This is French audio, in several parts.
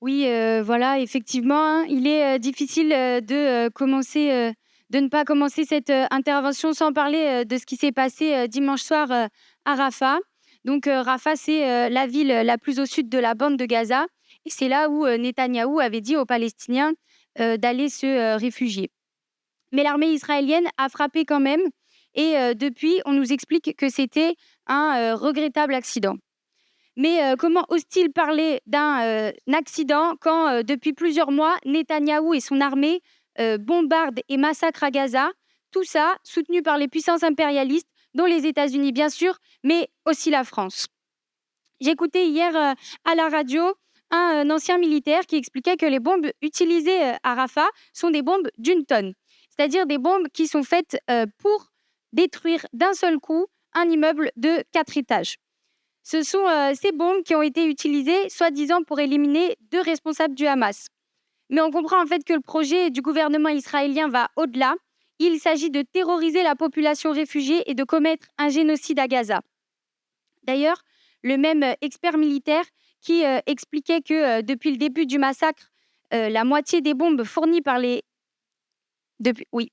Oui, voilà, effectivement, hein, il est, difficile, de ne pas commencer cette, intervention sans parler, de ce qui s'est passé, dimanche soir, à Rafah. Donc, Rafah, c'est, la ville la plus au sud de la bande de Gaza et c'est là où, Netanyahou avait dit aux Palestiniens, d'aller se, réfugier. Mais l'armée israélienne a frappé quand même et depuis, on nous explique que c'était un, regrettable accident. Mais comment ose-t-il parler d'un, accident quand, depuis plusieurs mois, Netanyahou et son armée, bombardent et massacrent à Gaza? Tout ça soutenu par les puissances impérialistes, dont les États-Unis bien sûr, mais aussi la France. J'écoutais hier, à la radio un ancien militaire qui expliquait que les bombes utilisées, à Rafah sont des bombes d'une tonne. C'est-à-dire des bombes qui sont faites, pour détruire d'un seul coup un immeuble de 4 étages. Ce sont, ces bombes qui ont été utilisées, soi-disant, pour éliminer 2 responsables du Hamas. Mais on comprend en fait que le projet du gouvernement israélien va au-delà. Il s'agit de terroriser la population réfugiée et de commettre un génocide à Gaza. D'ailleurs, le même, expert militaire qui, expliquait que, depuis le début du massacre, la moitié des bombes fournies par les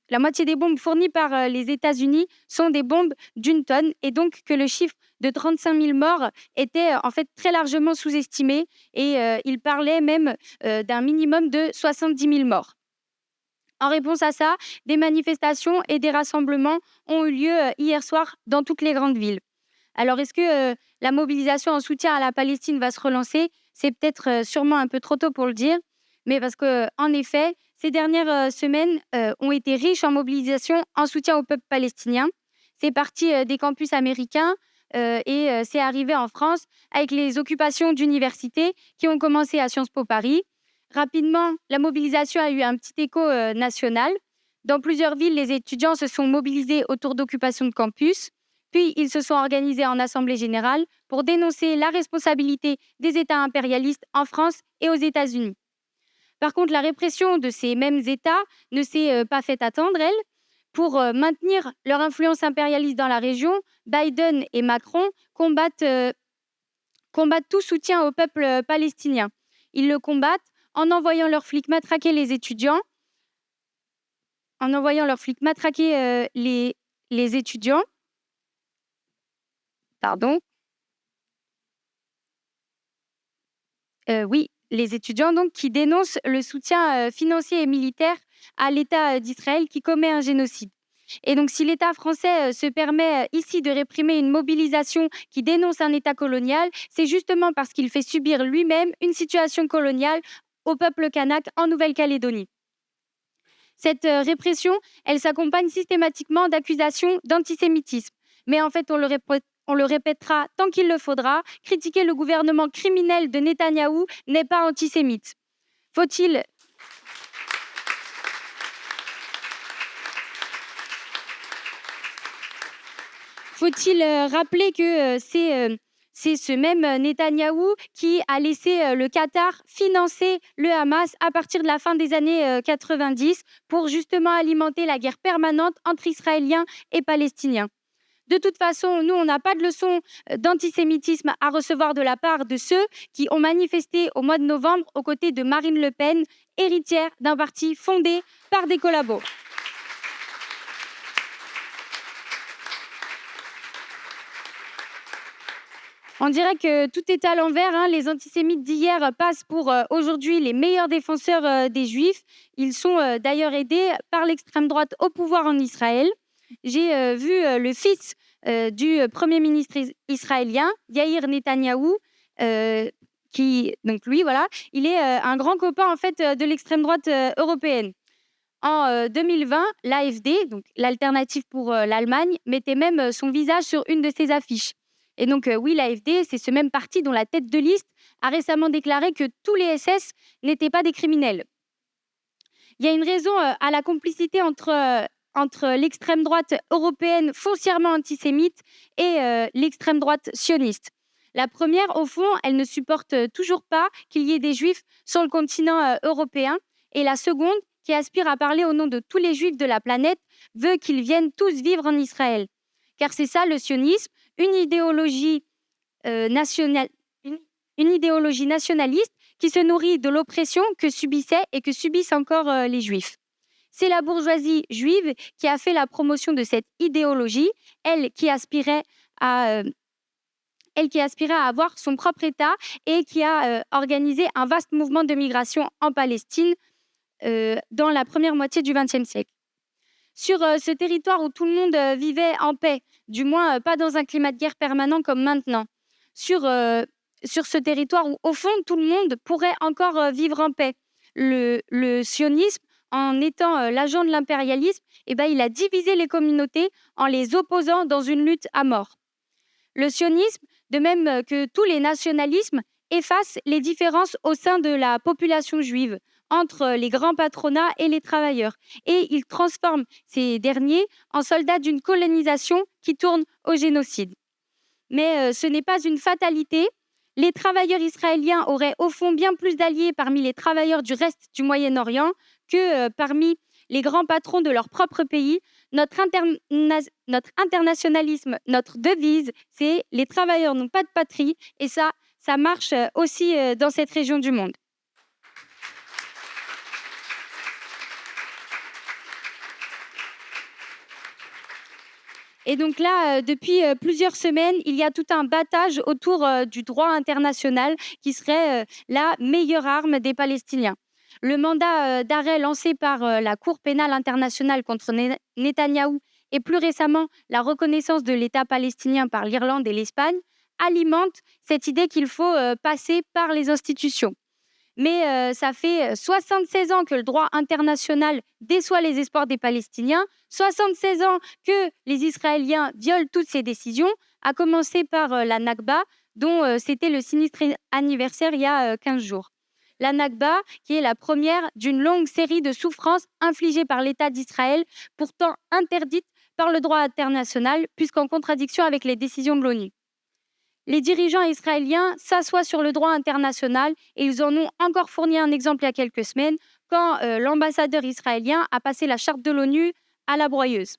la moitié des bombes fournies par, les États-Unis sont des bombes d'une tonne et donc que le chiffre de 35 000 morts était, en fait très largement sous-estimé et il parlait même, d'un minimum de 70 000 morts. En réponse à ça, des manifestations et des rassemblements ont eu lieu, hier soir dans toutes les grandes villes. Alors est-ce que, la mobilisation en soutien à la Palestine va se relancer? C'est peut-être, sûrement un peu trop tôt pour le dire, mais parce qu'en effet, ces dernières, semaines, ont été riches en mobilisation en soutien au peuple palestinien. C'est parti, des campus américains, et c'est arrivé en France avec les occupations d'universités qui ont commencé à Sciences Po Paris. Rapidement, la mobilisation a eu un petit écho, national. Dans plusieurs villes, les étudiants se sont mobilisés autour d'occupations de campus. Puis, ils se sont organisés en assemblée générale pour dénoncer la responsabilité des États impérialistes en France et aux États-Unis. Par contre, la répression de ces mêmes États ne s'est pas fait attendre, elle. Pour maintenir leur influence impérialiste dans la région, Biden et Macron combattent tout soutien au peuple palestinien. Ils le combattent en envoyant leurs flics matraquer les étudiants, en envoyant leurs flics matraquer les étudiants, pardon, oui, les étudiants donc qui dénoncent le soutien, financier et militaire à l'État, d'Israël qui commet un génocide. Et donc si l'État français, se permet, ici de réprimer une mobilisation qui dénonce un État colonial, c'est justement parce qu'il fait subir lui-même une situation coloniale au peuple kanak en Nouvelle-Calédonie. Cette, répression, elle s'accompagne systématiquement d'accusations d'antisémitisme. Mais en fait, on le répétera tant qu'il le faudra, critiquer le gouvernement criminel de Netanyahou n'est pas antisémite. Faut-il Faut-il rappeler que c'est ce même Netanyahou qui a laissé le Qatar financer le Hamas à partir de la fin des années 90 pour justement alimenter la guerre permanente entre Israéliens et Palestiniens. De toute façon, nous, on n'a pas de leçon d'antisémitisme à recevoir de la part de ceux qui ont manifesté au mois de novembre aux côtés de Marine Le Pen, héritière d'un parti fondé par des collabos. On dirait que tout est à l'envers, hein. Les antisémites d'hier passent pour aujourd'hui les meilleurs défenseurs des juifs. Ils sont d'ailleurs aidés par l'extrême droite au pouvoir en Israël. J'ai vu le fils du Premier ministre israélien, Yair Netanyahou, donc lui, voilà, il est un grand copain en fait de l'extrême droite européenne. En 2020, l'AfD, donc l'Alternative pour l'Allemagne, mettait même son visage sur une de ses affiches. Et donc, oui, l'AfD, c'est ce même parti dont la tête de liste a récemment déclaré que tous les SS n'étaient pas des criminels. Il y a une raison à la complicité entre l'extrême droite européenne foncièrement antisémite et l'extrême droite sioniste. La première, au fond, elle ne supporte toujours pas qu'il y ait des juifs sur le continent européen. Et la seconde, qui aspire à parler au nom de tous les juifs de la planète, veut qu'ils viennent tous vivre en Israël. Car c'est ça le sionisme, une idéologie, nationale, une idéologie nationaliste qui se nourrit de l'oppression que subissaient et que subissent encore les Juifs. C'est la bourgeoisie juive qui a fait la promotion de cette idéologie, elle qui aspirait à, avoir son propre État et qui a organisé un vaste mouvement de migration en Palestine dans la première moitié du XXe siècle. Sur ce territoire où tout le monde vivait en paix, du moins pas dans un climat de guerre permanent comme maintenant, sur ce territoire où, au fond, tout le monde pourrait encore vivre en paix. Le sionisme, en étant l'agent de l'impérialisme, il a divisé les communautés en les opposant dans une lutte à mort. Le sionisme, de même que tous les nationalismes, efface les différences au sein de la population juive, entre les grands patronats et les travailleurs, et il transforme ces derniers en soldats d'une colonisation qui tourne au génocide. Mais ce n'est pas une fatalité. Les travailleurs israéliens auraient au fond bien plus d'alliés parmi les travailleurs du reste du Moyen-Orient que parmi les grands patrons de leur propre pays. Notre internationalisme, notre devise, c'est « les travailleurs n'ont pas de patrie » et ça marche aussi dans cette région du monde. Et donc là, depuis plusieurs semaines, il y a tout un battage autour du droit international qui serait la meilleure arme des Palestiniens. Le mandat d'arrêt lancé par la Cour pénale internationale contre Netanyahou et plus récemment la reconnaissance de l'État palestinien par l'Irlande et l'Espagne alimentent cette idée qu'il faut passer par les institutions. Mais ça fait 76 ans que le droit international déçoit les espoirs des Palestiniens, 76 ans que les Israéliens violent toutes ces décisions, à commencer par la Nakba, dont c'était le sinistre anniversaire il y a 15 jours. La Nakba, qui est la première d'une longue série de souffrances infligées par l'État d'Israël, pourtant interdites par le droit international, puisqu'en contradiction avec les décisions de l'ONU. Les dirigeants israéliens s'assoient sur le droit international et ils en ont encore fourni un exemple il y a quelques semaines quand l'ambassadeur israélien a passé la charte de l'ONU à la broyeuse.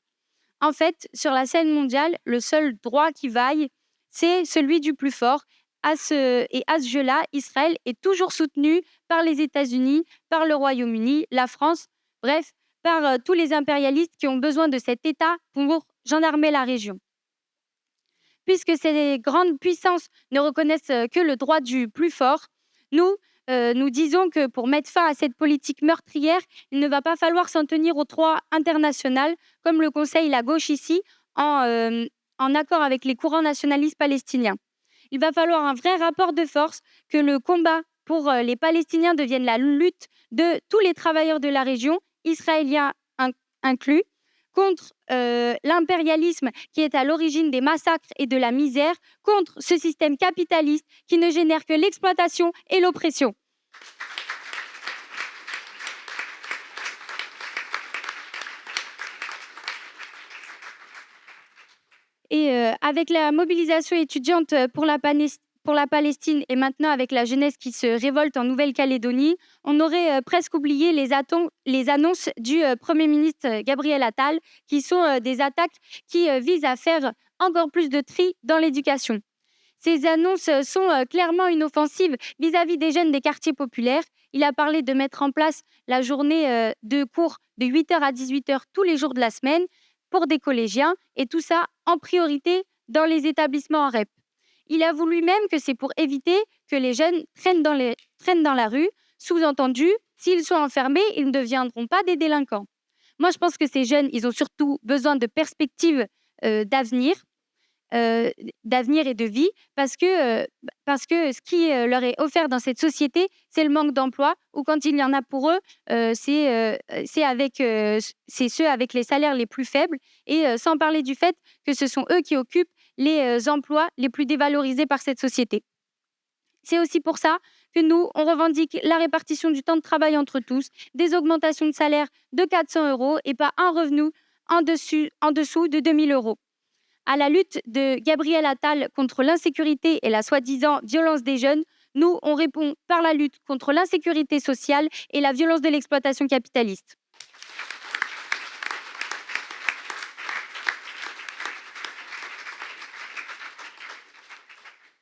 En fait, sur la scène mondiale, le seul droit qui vaille, c'est celui du plus fort. À ce jeu-là, Israël est toujours soutenu par les États-Unis, par le Royaume-Uni, la France, bref, par tous les impérialistes qui ont besoin de cet État pour gendarmer la région. Puisque ces grandes puissances ne reconnaissent que le droit du plus fort, nous disons que pour mettre fin à cette politique meurtrière, il ne va pas falloir s'en tenir au droit international, comme le conseille la gauche ici, en accord avec les courants nationalistes palestiniens. Il va falloir un vrai rapport de force, que le combat pour les Palestiniens devienne la lutte de tous les travailleurs de la région, israéliens inclus, contre l'impérialisme qui est à l'origine des massacres et de la misère, contre ce système capitaliste qui ne génère que l'exploitation et l'oppression. Et avec la mobilisation étudiante pour la Palestine et maintenant avec la jeunesse qui se révolte en Nouvelle-Calédonie, on aurait presque oublié les annonces du Premier ministre Gabriel Attal, qui sont des attaques qui visent à faire encore plus de tri dans l'éducation. Ces annonces sont clairement une offensive vis-à-vis des jeunes des quartiers populaires. Il a parlé de mettre en place la journée de cours de 8h à 18h tous les jours de la semaine pour des collégiens, et tout ça en priorité dans les établissements en REP. Il avoue lui-même que c'est pour éviter que les jeunes traînent dans la rue. Sous-entendu, s'ils sont enfermés, ils ne deviendront pas des délinquants. Moi, je pense que ces jeunes, ils ont surtout besoin de perspectives d'avenir et de vie, parce que ce qui leur est offert dans cette société, c'est le manque d'emploi, ou quand il y en a pour eux, c'est ceux avec les salaires les plus faibles, et sans parler du fait que ce sont eux qui occupent les emplois les plus dévalorisés par cette société. C'est aussi pour ça que nous, on revendique la répartition du temps de travail entre tous, des augmentations de salaire de 400 € et pas un revenu en dessous de 2 000 €. À la lutte de Gabriel Attal contre l'insécurité et la soi-disant violence des jeunes, nous, on répond par la lutte contre l'insécurité sociale et la violence de l'exploitation capitaliste.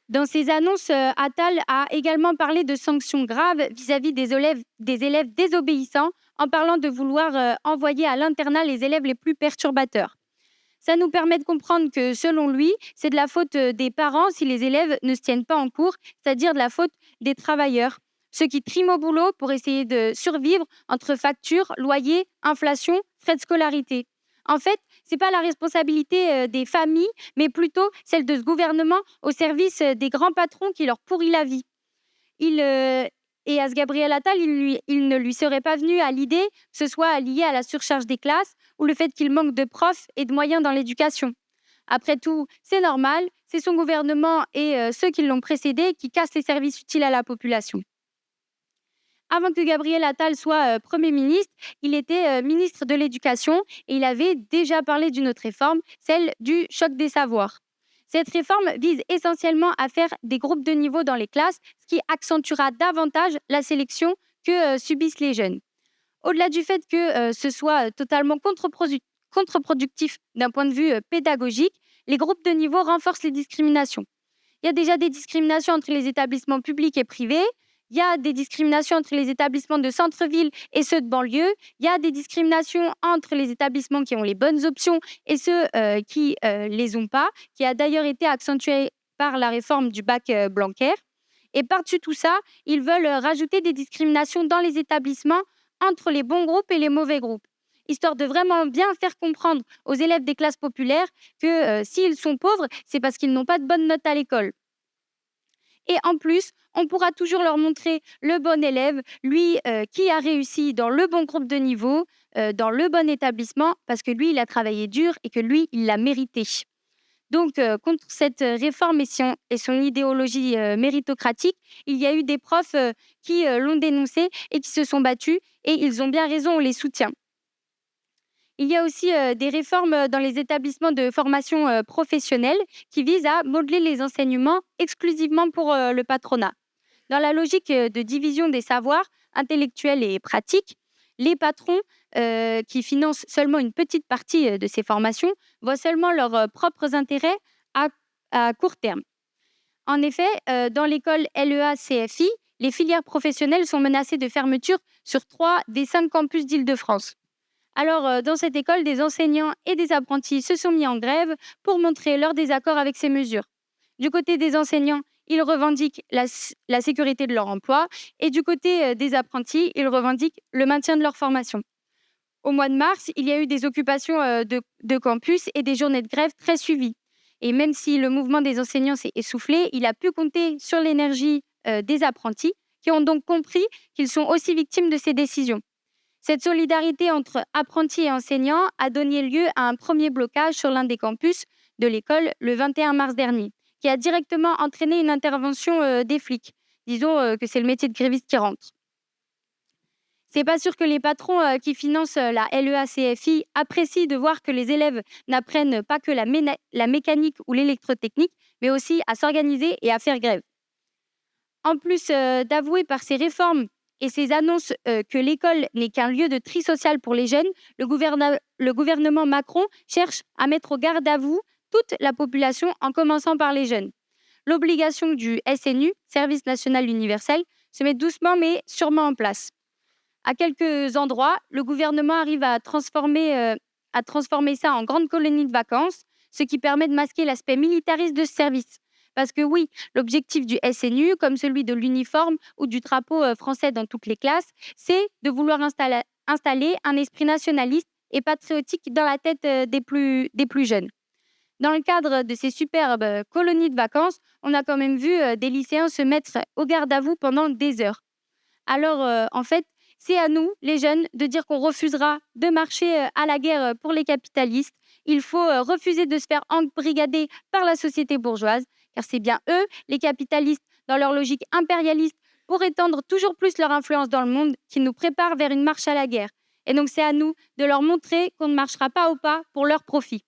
Dans ses annonces, Attal a également parlé de sanctions graves vis-à-vis des élèves désobéissants, en parlant de vouloir envoyer à l'internat les élèves les plus perturbateurs. Ça nous permet de comprendre que, selon lui, c'est de la faute des parents si les élèves ne se tiennent pas en cours, c'est-à-dire de la faute des travailleurs, ceux qui triment au boulot pour essayer de survivre entre factures, loyers, inflation, frais de scolarité. En fait, ce n'est pas la responsabilité des familles, mais plutôt celle de ce gouvernement au service des grands patrons qui leur pourrit la vie. Il, et à ce Gabriel Attal, il ne lui serait pas venu à l'idée que ce soit lié à la surcharge des classes ou le fait qu'il manque de profs et de moyens dans l'éducation. Après tout, c'est normal, c'est son gouvernement et ceux qui l'ont précédé qui cassent les services utiles à la population. Avant que Gabriel Attal soit Premier ministre, il était ministre de l'Éducation et il avait déjà parlé d'une autre réforme, celle du choc des savoirs. Cette réforme vise essentiellement à faire des groupes de niveau dans les classes, ce qui accentuera davantage la sélection que subissent les jeunes. Au-delà du fait que ce soit totalement contre-productif d'un point de vue pédagogique, les groupes de niveau renforcent les discriminations. Il y a déjà des discriminations entre les établissements publics et privés. Il y a des discriminations entre les établissements de centre-ville et ceux de banlieue. Il y a des discriminations entre les établissements qui ont les bonnes options et ceux qui ne les ont pas, qui a d'ailleurs été accentuée par la réforme du bac Blanquer. Et par-dessus tout ça, ils veulent rajouter des discriminations dans les établissements entre les bons groupes et les mauvais groupes, histoire de vraiment bien faire comprendre aux élèves des classes populaires que s'ils sont pauvres, c'est parce qu'ils n'ont pas de bonnes notes à l'école. Et en plus, on pourra toujours leur montrer le bon élève, lui qui a réussi dans le bon groupe de niveau, dans le bon établissement, parce que lui, il a travaillé dur et que lui, il l'a mérité. Donc, contre cette réforme et son idéologie méritocratique, il y a eu des profs qui l'ont dénoncé et qui se sont battus, et ils ont bien raison, on les soutient. Il y a aussi des réformes dans les établissements de formation professionnelle qui visent à modeler les enseignements exclusivement pour le patronat. Dans la logique de division des savoirs intellectuels et pratiques, les patrons qui financent seulement une petite partie de ces formations voient seulement leurs propres intérêts à court terme. En effet, dans l'école LEA-CFI, les filières professionnelles sont menacées de fermeture sur 3 des 5 campus d'Île-de-France. Alors, dans cette école, des enseignants et des apprentis se sont mis en grève pour montrer leur désaccord avec ces mesures. Du côté des enseignants, ils revendiquent la sécurité de leur emploi, et du côté des apprentis, ils revendiquent le maintien de leur formation. Au mois de mars, il y a eu des occupations de campus et des journées de grève très suivies. Et même si le mouvement des enseignants s'est essoufflé, il a pu compter sur l'énergie des apprentis, qui ont donc compris qu'ils sont aussi victimes de ces décisions. Cette solidarité entre apprentis et enseignants a donné lieu à un premier blocage sur l'un des campus de l'école le 21 mars dernier, qui a directement entraîné une intervention des flics. Disons que c'est le métier de gréviste qui rentre. C'est pas sûr que les patrons qui financent la LEA-CFI apprécient de voir que les élèves n'apprennent pas que la mécanique ou l'électrotechnique, mais aussi à s'organiser et à faire grève. En plus d'avouer par ses réformes et ses annonces que l'école n'est qu'un lieu de tri social pour les jeunes, le gouvernement Macron cherche à mettre au garde à vous toute la population, en commençant par les jeunes. L'obligation du SNU, Service national universel, se met doucement mais sûrement en place. À quelques endroits, le gouvernement arrive à transformer ça en grande colonie de vacances, ce qui permet de masquer l'aspect militariste de ce service. Parce que oui, l'objectif du SNU, comme celui de l'uniforme ou du drapeau français dans toutes les classes, c'est de vouloir installer un esprit nationaliste et patriotique dans la tête des plus jeunes. Dans le cadre de ces superbes colonies de vacances, on a quand même vu des lycéens se mettre au garde à vous pendant des heures. Alors, en fait, c'est à nous, les jeunes, de dire qu'on refusera de marcher à la guerre pour les capitalistes. Il faut refuser de se faire embrigader par la société bourgeoise, car c'est bien eux, les capitalistes, dans leur logique impérialiste, pour étendre toujours plus leur influence dans le monde, qui nous préparent vers une marche à la guerre. Et donc c'est à nous de leur montrer qu'on ne marchera pas au pas pour leur profit.